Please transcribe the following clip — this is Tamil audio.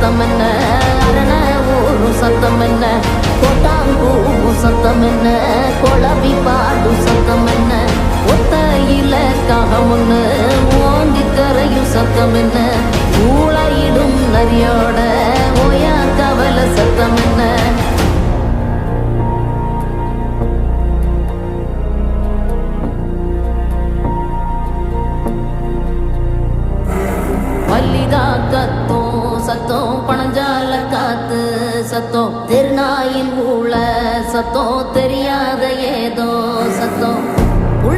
சத்தம் என்ன, அரண ஊரும் சத்தம் என்ன, கொட்டாங்கூவும் சத்தம் என்ன, கொளவி பாடும் சத்தம் என்ன, ஒத்தையில காகம் ஒண்ணு ஓங்கி கரையும் சத்தம் என்ன, ஊழையிடும் நரியோட ஓயா கவலை சத்தம் என்ன. மல்லிகா கத்தும் சத்தம், பணஞ்சால காத்து சத்தம், திருநாயின் ஊழ சத்தம், தெரிய